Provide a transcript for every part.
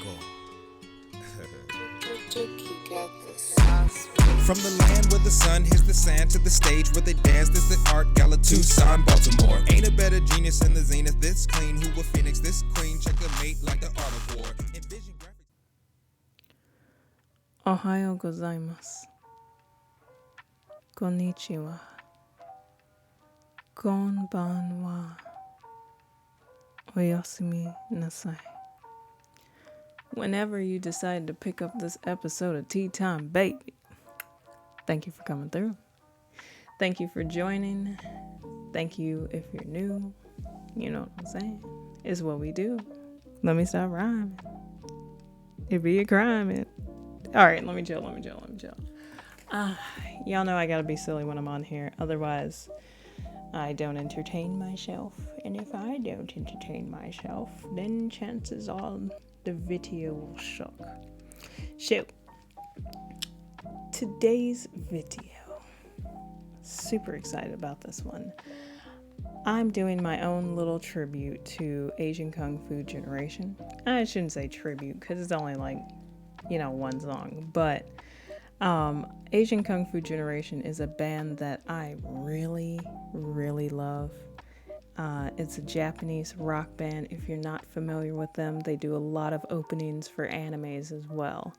FUEGO. Chuki got the sauce. From the land where the sun hits the sand to the stage where they dance, this the art gala, Tucson, Baltimore. Ain't a better genius in the zenith, this clean, who a phoenix, this queen, check a mate like the art of war. InVision-Graphics. Ohayo gozaimasu. Konnichiwa. Konbanwa. Oyasumi nasai. Whenever you decide to pick up this episode of Tea Time, baby, thank you for coming through. Thank you for joining. Thank you if you're new. You know what I'm saying? It's what we do. Let me stop rhyming. It be a crime. All right, let me chill. Y'all know I gotta be silly when I'm on here. Otherwise, I don't entertain myself. And if I don't entertain myself, then chances are the video will suck. So, today's video. Super excited about this one. I'm doing my own little tribute to Asian Kung Fu Generation. I shouldn't say tribute because it's only like, one song. But Asian Kung Fu Generation is a band that I really, really love. It's a Japanese rock band. If you're not familiar with them, they do a lot of openings for animes as well.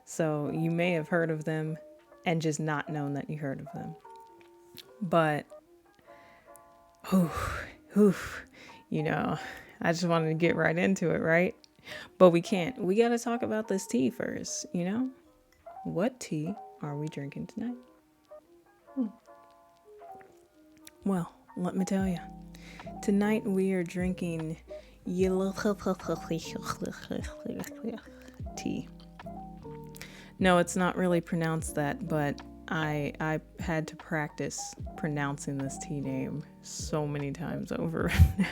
So you may have heard of them and just not known that you heard of them. But, I just wanted to get right into it, right? But we can't. We got to talk about this tea first, What tea are we drinking tonight? Well, let me tell you. Tonight we are drinking yellow tea. No, it's not really pronounced that, but I had to practice pronouncing this tea name so many times over now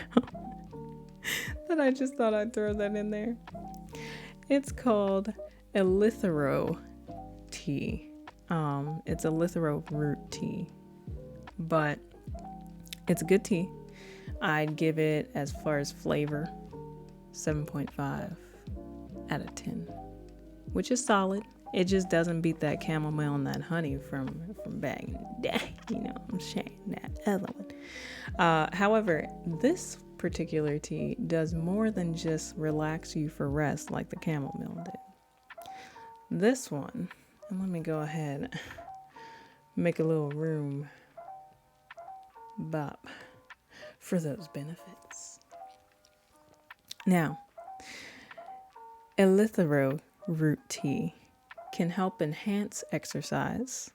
that I just thought I'd throw that in there. It's called eleuthero tea. It's eleuthero root tea, but it's a good tea. I'd give it, as far as flavor, 7.5 out of 10, which is solid. It just doesn't beat that chamomile and that honey from back in the day. I'm saying that other one. However, this particular tea does more than just relax you for rest like the chamomile did. This one, and let me go ahead and make a little room bop for those benefits. Now, eleuthero root tea can help enhance exercise,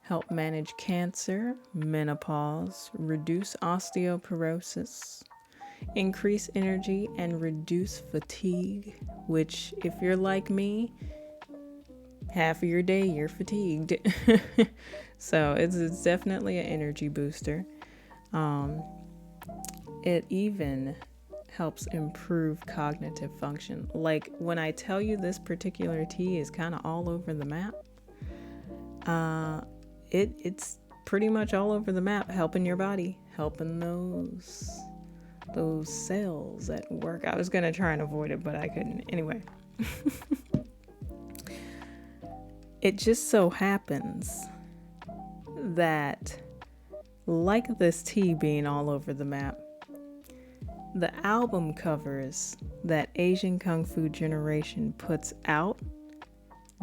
help manage cancer, menopause, reduce osteoporosis, increase energy, and reduce fatigue, which, if you're like me, half of your day you're fatigued. So it's definitely an energy booster. It even helps improve cognitive function. Like, when I tell you this particular tea is kind of all over the map, it's pretty much all over the map, helping your body, helping those cells at work. I was gonna try and avoid it, but I couldn't. Anyway, it just so happens that, like this tea being all over the map, the album covers that Asian Kung Fu Generation puts out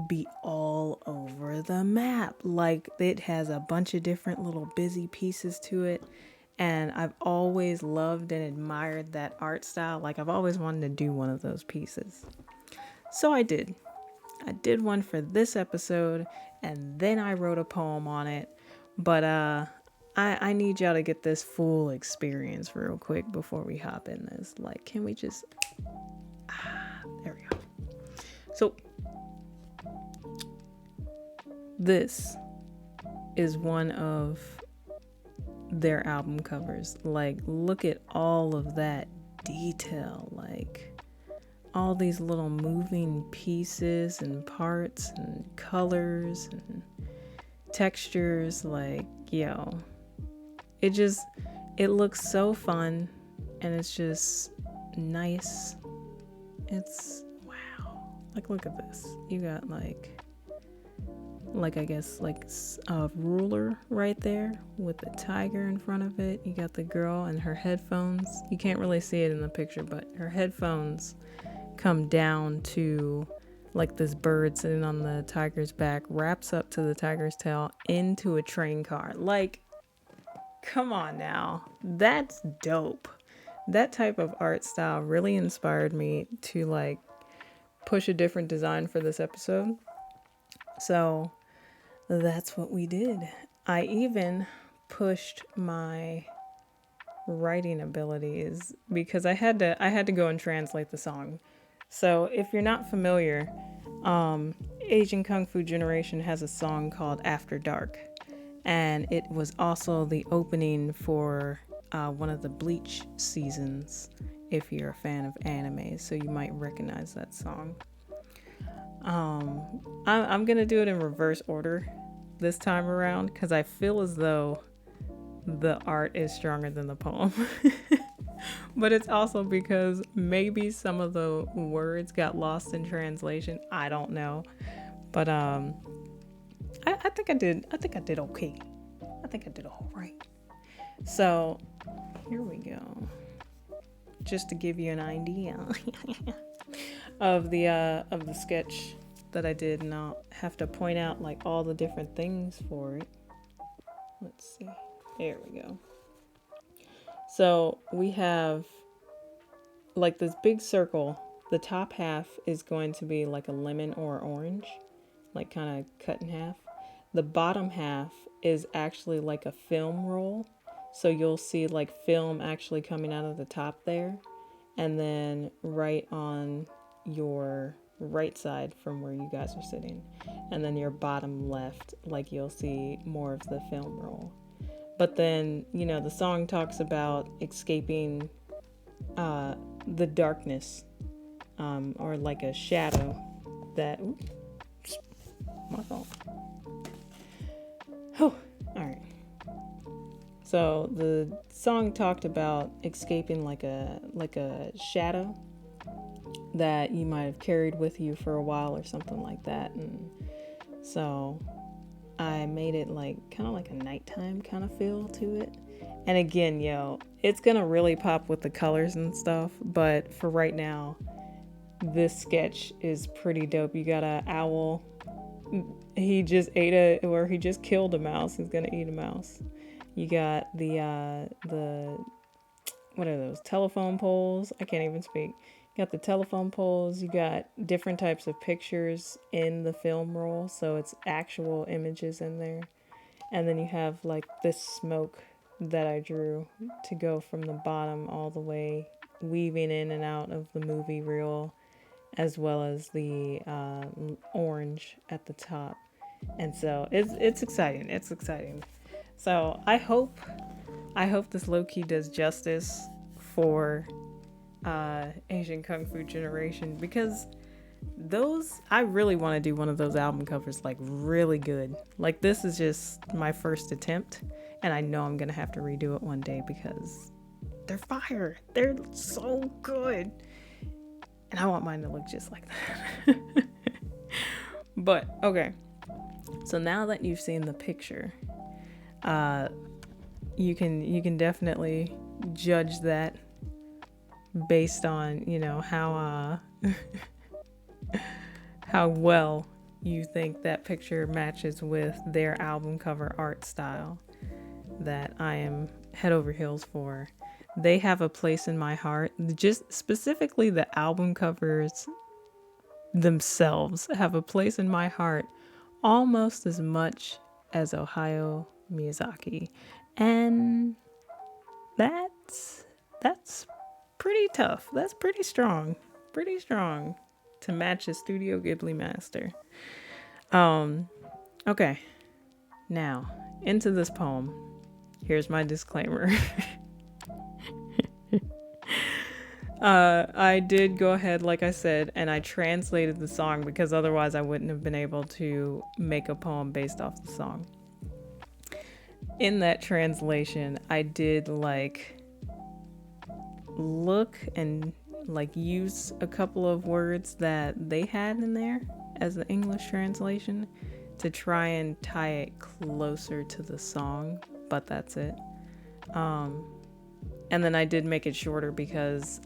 be all over the map. Like, it has a bunch of different little busy pieces to it. And I've always loved and admired that art style. Like, I've always wanted to do one of those pieces. So I did. I did one for this episode, and then I wrote a poem on it. But I need y'all to get this full experience real quick before we hop in this. Like, can we just... there we go. So, this is one of their album covers. Like, look at all of that detail. Like, all these little moving pieces and parts and colors and textures. Like, yo... It looks so fun, and it's just nice. It's, wow. Like, look at this. You got I guess a ruler right there with a tiger in front of it. You got the girl and her headphones. You can't really see it in the picture, but her headphones come down to like this bird sitting on the tiger's back, wraps up to the tiger's tail into a train car. Like, come on now. That's dope. That type of art style really inspired me to like push a different design for this episode. So that's what we did. I even pushed my writing abilities because I had to go and translate the song. So if you're not familiar, Asian Kung Fu Generation has a song called After Dark, and it was also the opening for one of the Bleach seasons, if you're a fan of anime, so you might recognize that song. I'm gonna do it in reverse order this time around because I feel as though the art is stronger than the poem. But it's also because maybe some of the words got lost in translation. I don't know. But I think I did okay. I think I did all right. So here we go. Just to give you an idea of the sketch that I did, and I'll have to point out like all the different things for it. Let's see. There we go. So we have like this big circle. The top half is going to be like a lemon or orange, like kind of cut in half. The bottom half is actually like a film roll. So you'll see like film actually coming out of the top there. And then right on your right side from where you guys are sitting. And then your bottom left, like you'll see more of the film roll. But then, you know, the song talks about escaping the darkness, or like a shadow that... Oops, my fault. Oh, all right. So the song talked about escaping like a shadow that you might have carried with you for a while or something like that. And so I made it like kind of like a nighttime kind of feel to it. And again, it's gonna really pop with the colors and stuff, but for right now, this sketch is pretty dope. You got an owl. He just killed a mouse. He's gonna eat a mouse. You got the what are those, telephone poles? I can't even speak. You got the telephone poles. You got different types of pictures in the film roll, so it's actual images in there. And then you have like this smoke that I drew to go from the bottom all the way, weaving in and out of the movie reel, as well as the orange at the top. And so it's exciting. It's exciting. So I hope this low-key does justice for Asian Kung Fu Generation, because I really want to do one of those album covers like really good. Like, this is just my first attempt, and I know I'm gonna have to redo it one day because they're fire. They're so good, and I want mine to look just like that. But okay, so now that you've seen the picture, you can definitely judge that based on, how well you think that picture matches with their album cover art style that I am head over heels for. They have a place in my heart. Just specifically the album covers themselves have a place in my heart almost as much as Hayao Miyazaki. And that's pretty tough. That's pretty strong to match a Studio Ghibli master. Okay, now into this poem. Here's my disclaimer. I did go ahead, like I said, and I translated the song because otherwise I wouldn't have been able to make a poem based off the song. In that translation, I did like look and like use a couple of words that they had in there as the English translation to try and tie it closer to the song, but that's it. And then I did make it shorter because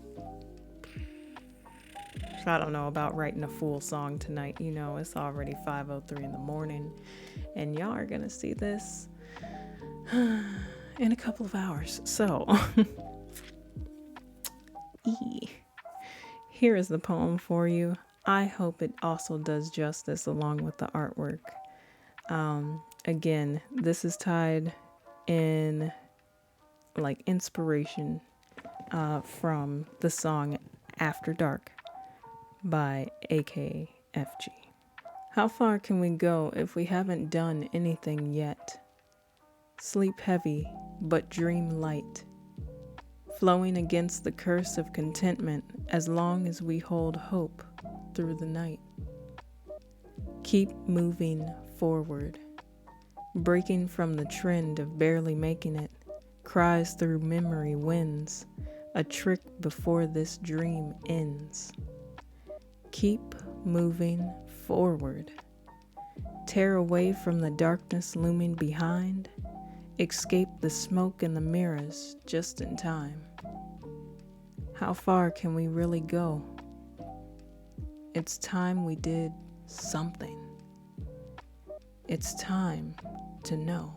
I don't know about writing a full song tonight. You know, it's already 5:03 in the morning, and y'all are gonna see this in a couple of hours. So, here is the poem for you. I hope it also does justice along with the artwork. Again, this is tied in like inspiration from the song After Dark by AKFG. How far can we go if we haven't done anything yet? Sleep heavy, but dream light, flowing against the curse of contentment as long as we hold hope through the night. Keep moving forward, breaking from the trend of barely making it, cries through memory wins, a trick before this dream ends. Keep moving forward, tear away from the darkness looming behind, escape the smoke and the mirrors just in time. How far can we really go? It's time we did something. It's time to know.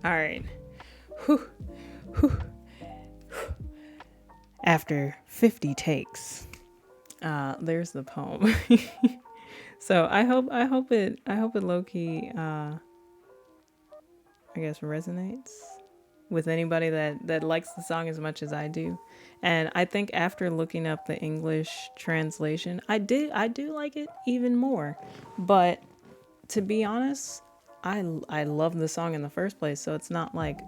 All right. Whew. Whew. After 50 takes, there's the poem. So I hope it low-key, I guess resonates with anybody that likes the song as much as I do. And I think after looking up the English translation, I do like it even more. But to be honest, I love the song in the first place, so it's not like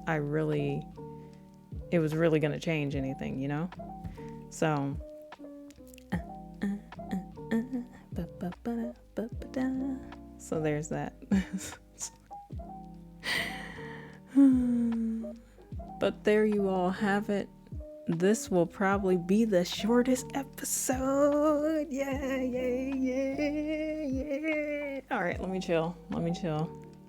it was really gonna change anything, you know? So so there's that. But there you all have it. This will probably be the shortest episode. Yeah. All right, let me chill.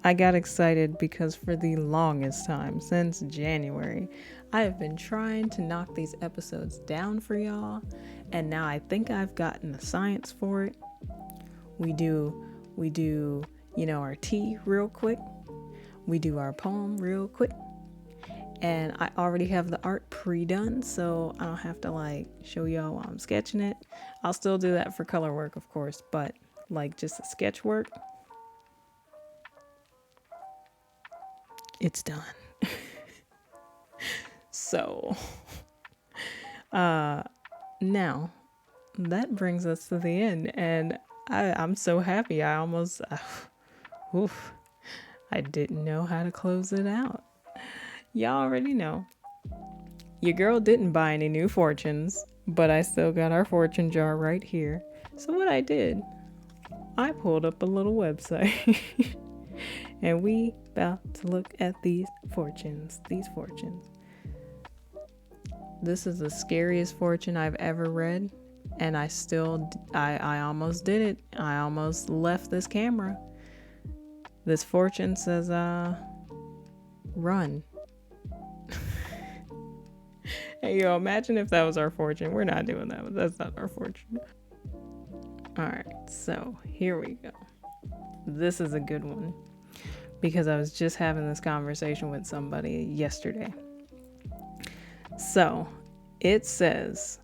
I got excited because for the longest time, since January, I have been trying to knock these episodes down for y'all, and now I think I've gotten the science for it. We do, you know, our tea real quick. We do our poem real quick. And I already have the art pre-done, so I don't have to like show y'all while I'm sketching it. I'll still do that for color work, of course, but like just the sketch work, it's done. So, now that brings us to the end, and I'm so happy. I almost, I didn't know how to close it out. Y'all already know. Your girl didn't buy any new fortunes, but I still got our fortune jar right here. So what I did, I pulled up a little website and we about to look at these fortunes. This is the scariest fortune I've ever read, and I almost did it. I almost left this camera. This fortune says, run. Hey, yo, imagine if that was our fortune. We're not doing that, but that's not our fortune. All right, so here we go. This is a good one because I was just having this conversation with somebody yesterday. So it says,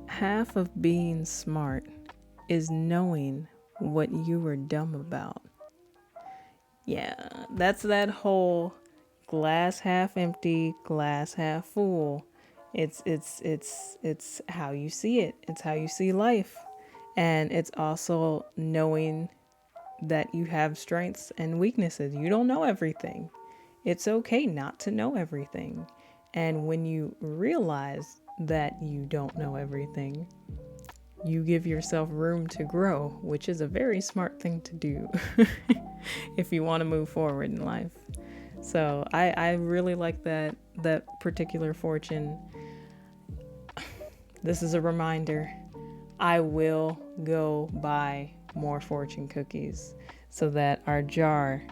half of being smart is knowing what you were dumb about. Yeah, that's that whole glass half empty, glass half full. It's how you see it. It's how you see life. And it's also knowing that you have strengths and weaknesses. You don't know everything. It's okay not to know everything. And when you realize that you don't know everything, you give yourself room to grow, which is a very smart thing to do if you want to move forward in life. So I really like that particular fortune. this is a reminder. I will go buy more fortune cookies so that our jar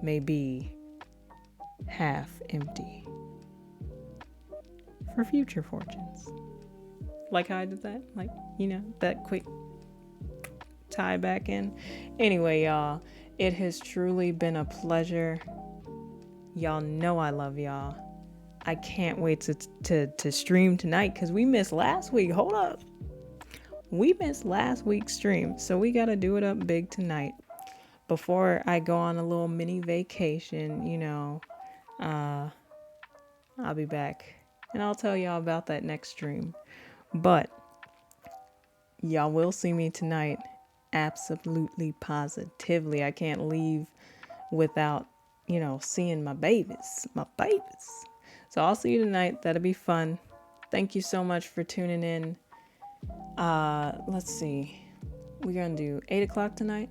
may be half empty for future fortunes. Like how I did that? Like, that quick tie back in. Anyway, y'all, it has truly been a pleasure. Y'all know I love y'all. I can't wait to stream tonight because we missed last week. Hold up. We missed last week's stream, so we got to do it up big tonight. Before I go on a little mini vacation, I'll be back. And I'll tell y'all about that next stream. But y'all will see me tonight. Absolutely, positively. I can't leave without, seeing my babies. So I'll see you tonight. That'll be fun. Thank you so much for tuning in. Let's see. We're going to do 8 o'clock tonight.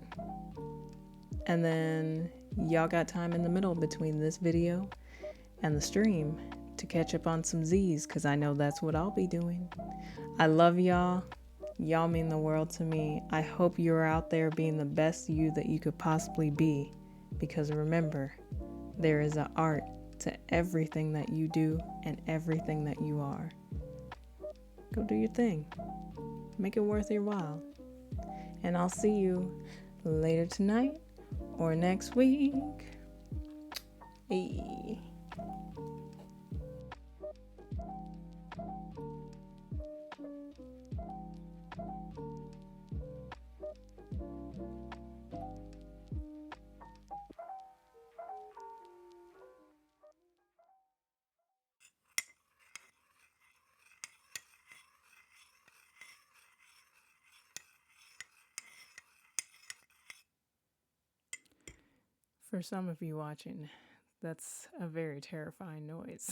And then y'all got time in the middle between this video and the stream to catch up on some Z's, because I know that's what I'll be doing. I love y'all. Y'all mean the world to me. I hope you're out there being the best you that you could possibly be, because remember, there is an art to everything that you do and everything that you are. Go do your thing. Make it worth your while. And I'll see you later tonight or next week. Hey. For some of you watching, that's a very terrifying noise.